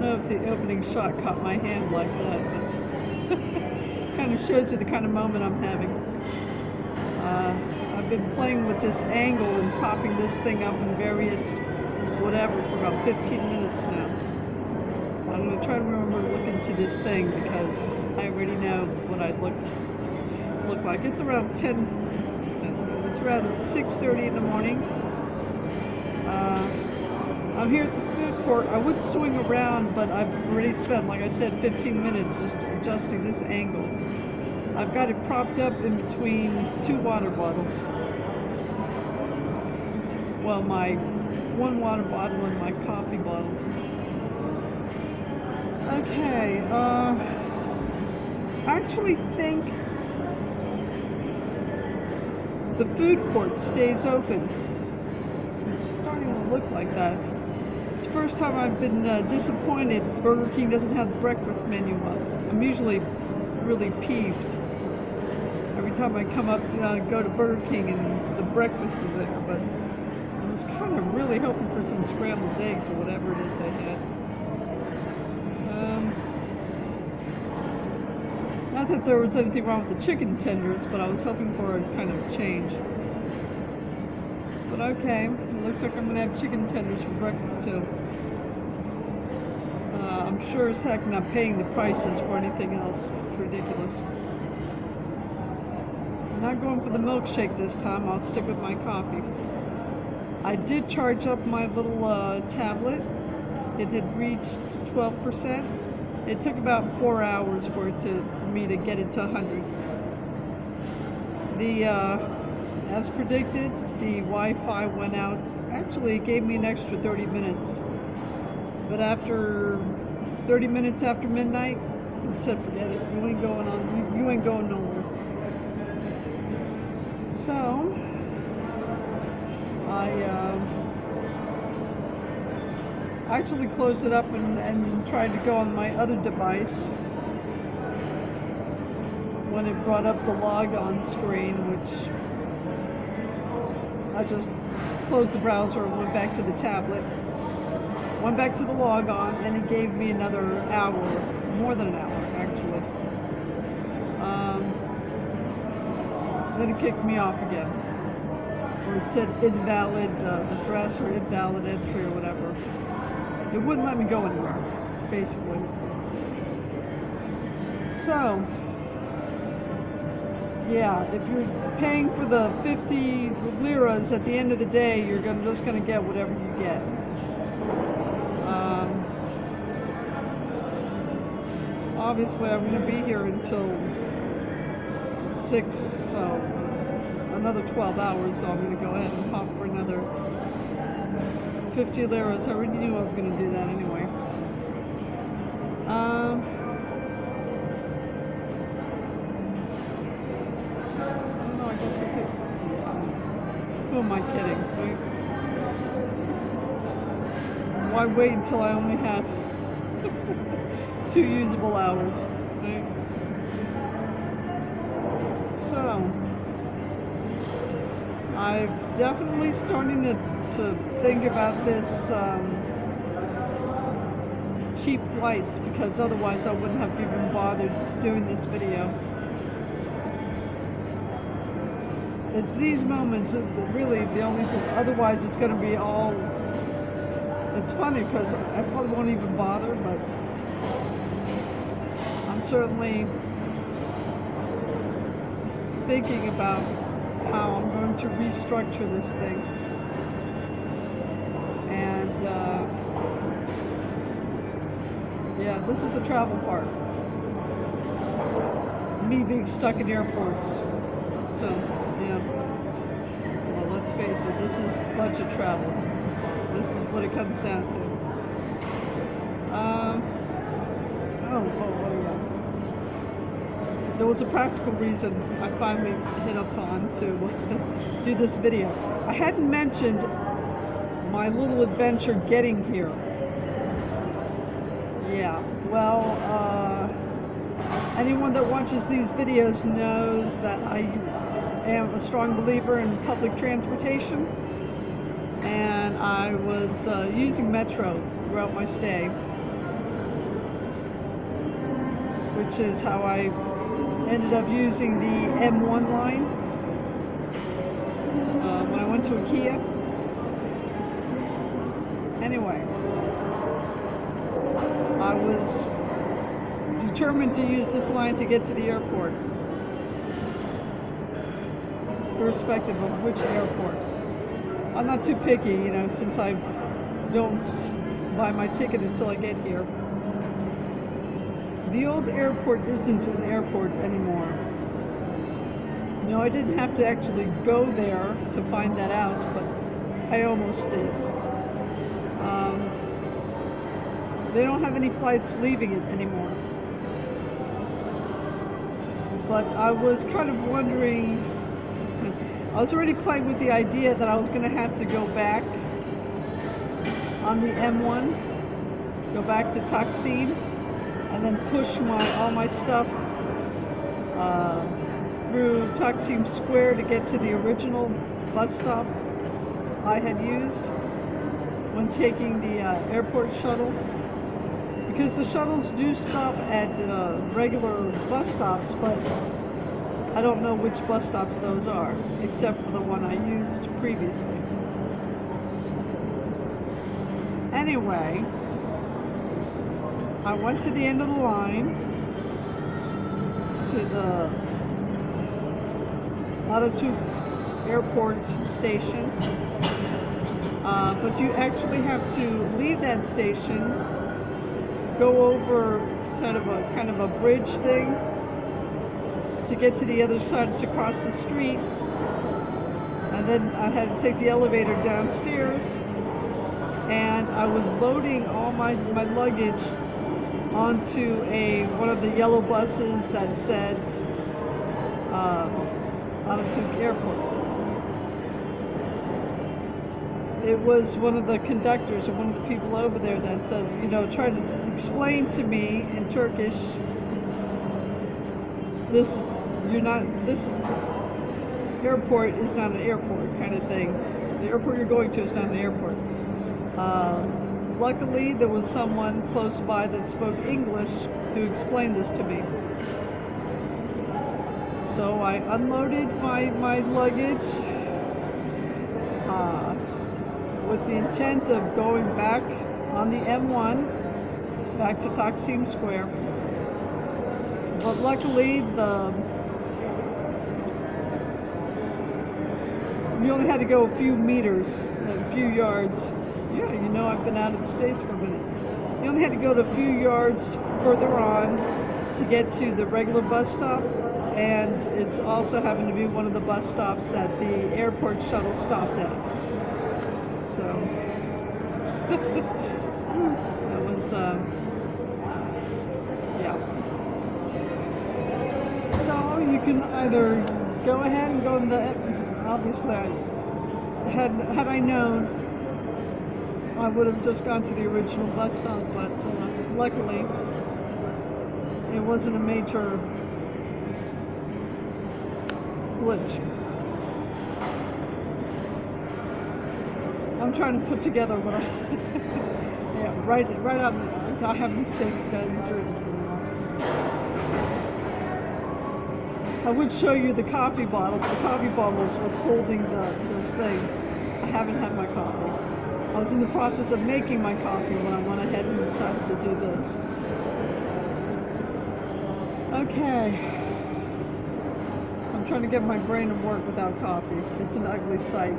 know if the opening shot caught my hand like that, but kind of shows you the kind of moment I'm having. I've been playing with this angle and propping this thing up in various whatever for about 15 minutes now. I'm going to try to remember to look into this thing because I already know what I look like. It's around 6:30 in the morning. I'm here at the food court. I would swing around, but I've already spent, like I said, 15 minutes just adjusting this angle. I've got it propped up in between two water bottles. Well, my one water bottle and my coffee bottle. Okay, I actually think the food court stays open. It's starting to look like that. It's the first time I've been disappointed Burger King doesn't have the breakfast menu up. I'm usually really peeved every time I come up, go to Burger King and the breakfast is there, but I was kind of really hoping for some scrambled eggs or whatever it is they had. Not that there was anything wrong with the chicken tenders, but I was hoping for a kind of change. But okay, it looks like I'm going to have chicken tenders for breakfast too. I'm sure as heck not paying the prices for anything else. It's ridiculous. I'm not going for the milkshake this time. I'll stick with my coffee. I did charge up my little tablet. It had reached 12%. It took about 4 hours for me to get it to 100. As predicted, the Wi-Fi went out. Actually, it gave me an extra 30 minutes. But after 30 minutes after midnight, it said, forget it. You ain't going on. You ain't going nowhere. So, I actually closed it up and tried to go on my other device when it brought up the log on screen, which I just closed the browser and went back to the tablet, went back to the log on, and it gave me another hour, more than an hour actually. Then it kicked me off again, or it said invalid address or invalid entry or whatever. It wouldn't let me go anywhere, basically. So, yeah, if you're paying for the 50 liras at the end of the day, you're just going to get whatever you get. Obviously, I'm going to be here until 6, so another 12 hours, so I'm going to go ahead and pop for another 50 liras. I already knew I was going to do that anyway. I guess I could. Who am I kidding? Right? Why wait until I only have 2 usable hours? Right? So, I've definitely starting to think about this cheap flights, because otherwise I wouldn't have even bothered doing this video. It's these moments that really the only thing, otherwise it's going to be all, it's funny because I probably won't even bother, but I'm certainly thinking about how I'm going to restructure this thing. And yeah, this is the travel part. Me being stuck in airports. So, yeah. Well, let's face it, this is budget travel. This is what it comes down to. There was a practical reason I finally hit upon to do this video. I hadn't mentioned my little adventure getting here. Yeah, well, anyone that watches these videos knows that I am a strong believer in public transportation, and I was using Metro throughout my stay. which is how I ended up using the M1 line when I went to IKEA. Anyway, I was determined to use this line to get to the airport, irrespective of which airport. I'm not too picky, you know, since I don't buy my ticket until I get here. The old airport isn't an airport anymore. No, I didn't have to actually go there to find that out, but I almost did. They don't have any flights leaving it anymore. But I was kind of wondering, I was already playing with the idea that I was going to have to go back on the M1, go back to Taksim, and then push all my stuff through Taksim Square to get to the original bus stop I had used when taking the airport shuttle. Because the shuttles do stop at regular bus stops, but I don't know which bus stops those are, except for the one I used previously. Anyway, I went to the end of the line, to the Atatürk Airport station, but you actually have to leave that station, go over kind of a bridge thing to get to the other side, to cross the street, and then I had to take the elevator downstairs, and I was loading all my luggage onto one of the yellow buses that said Atatürk Airport. It was one of the conductors or one of the people over there that said, you know, tried to explain to me in Turkish, this airport is not an airport, kind of thing. The airport you're going to is not an airport. Luckily, there was someone close by that spoke English who explained this to me. So I unloaded my luggage with the intent of going back on the M1 back to Taksim Square. But luckily, you only had to go a few meters, a few yards. Yeah, you know, I've been out of the States for a minute. You only had to go to a few yards further on to get to the regular bus stop, and it's also happened to be one of the bus stops that the airport shuttle stopped at. So that was, yeah. So you can either go ahead and go in the, obviously, had I known, I would have just gone to the original bus stop, but luckily it wasn't a major glitch. I'm trying to put together what I, yeah, right up, I haven't driven. I would show you the coffee bottle. The coffee bottle is what's holding this thing. I haven't had my coffee. I was in the process of making my coffee when I went ahead and decided to do this. Okay. So I'm trying to get my brain to work without coffee. It's an ugly sight.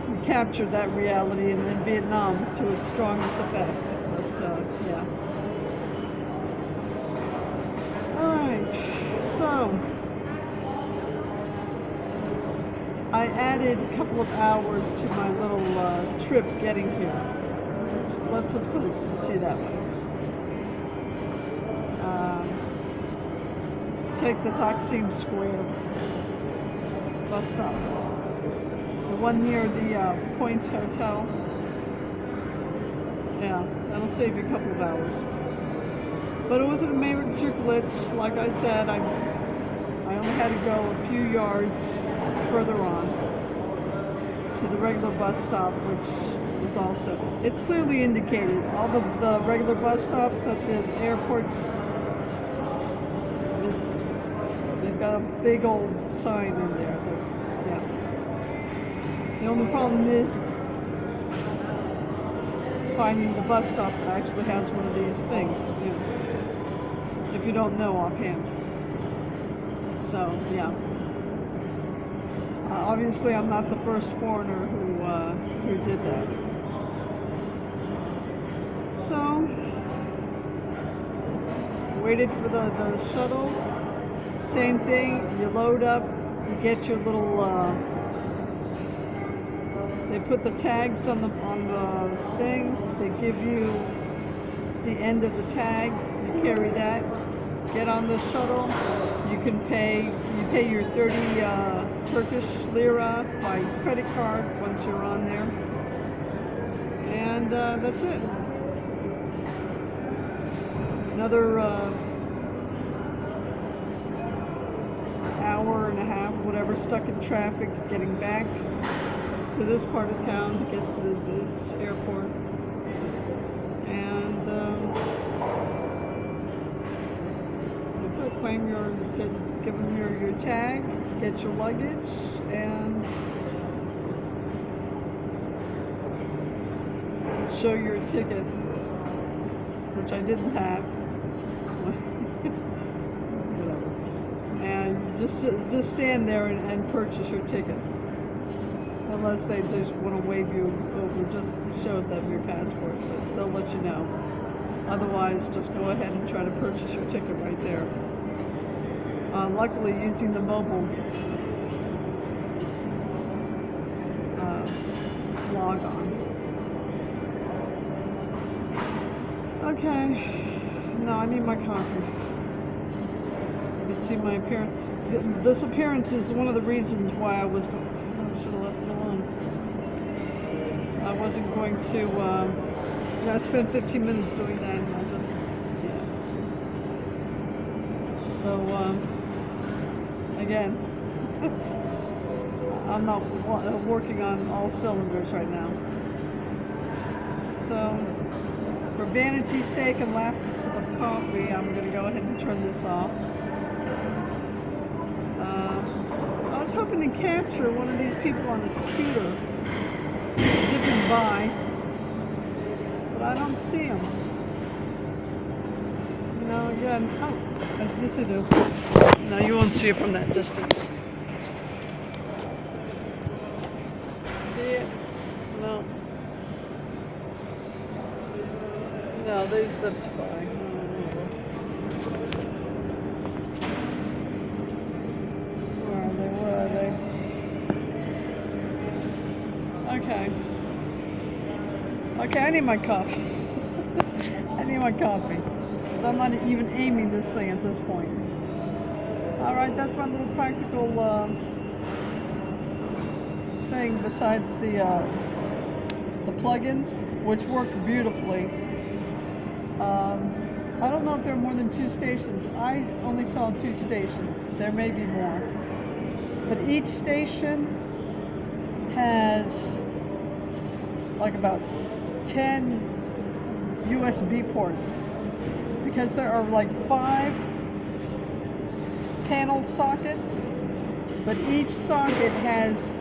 We captured that reality in Vietnam to its strongest effect. But, yeah. Alright. So, I added a couple of hours to my little trip getting here. Let's just put it to that way. Take the Taksim Square bus stop. The one near the Point Hotel. Yeah, that'll save you a couple of hours. But it wasn't a major glitch. Like I said, I only had to go a few yards further on to the regular bus stop, which is also, it's clearly indicated. All the regular bus stops that the airports got a big old sign in there that's, yeah. The only problem is finding the bus stop that actually has one of these things, you know, if you don't know offhand. So, yeah. Obviously, I'm not the first foreigner who did that. So, waited for the shuttle. Same thing. You load up. You get your little. They put the tags on the thing. They give you the end of the tag. You carry that. Get on the shuttle. You can pay. You pay your 30 Turkish lira by credit card once you're on there, and that's it. Another hour and a half, whatever, stuck in traffic getting back to this part of town to get to this airport. And that's it. Give them your tag, get your luggage, and show your ticket, which I didn't have. Whatever. And just stand there and purchase your ticket. Unless they just want to wave you over, just show them your passport. But they'll let you know. Otherwise, just go ahead and try to purchase your ticket right there. Luckily, using the mobile log on. Okay. No, I need my coffee. You can see my appearance. This appearance is one of the reasons why I was. I should have left it alone. I wasn't going to. I spent 15 minutes doing that, and I just. Yeah. So. Again, I'm not working on all cylinders right now. So, for vanity's sake and lack of coffee, I'm going to go ahead and turn this off. I was hoping to capture one of these people on a scooter zipping by, but I don't see him. You know, again, oh, yes I do. No, you won't see it from that distance. No. No, they zipped by. Where are they? Where are they? Okay. Okay, I need my coffee. I need my coffee. Because I'm not even aiming this thing at this point. Alright, that's my little practical thing besides the plugins, which work beautifully. I don't know if there are more than 2 stations. I only saw 2 stations. There may be more. But each station has like about 10 USB ports, because there are like 5 panel sockets, but each socket has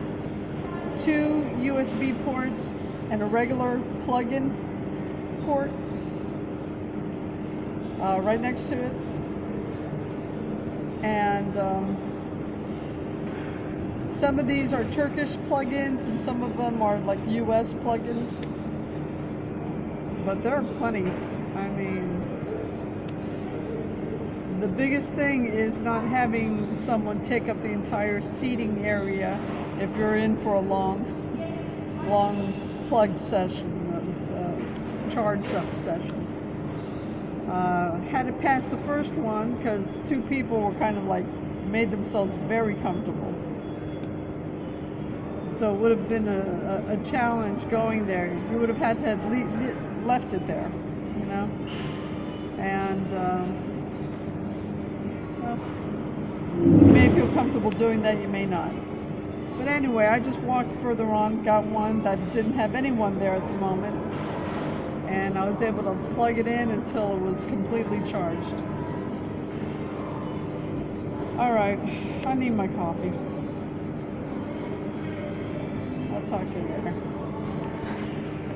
2 USB ports and a regular plug-in port right next to it. And some of these are Turkish plugins and some of them are like US plugins, but there are plenty. I mean, the biggest thing is not having someone take up the entire seating area if you're in for a long plug session, charge up session. Had to pass the first one because 2 people were kind of like made themselves very comfortable. So it would have been a challenge going there. You would have had to have left it there, you know? And well, you may feel comfortable doing that, you may not. But anyway, I just walked further on, got one that didn't have anyone there at the moment, and I was able to plug it in until it was completely charged. Alright, I need my coffee. I'll talk to you later.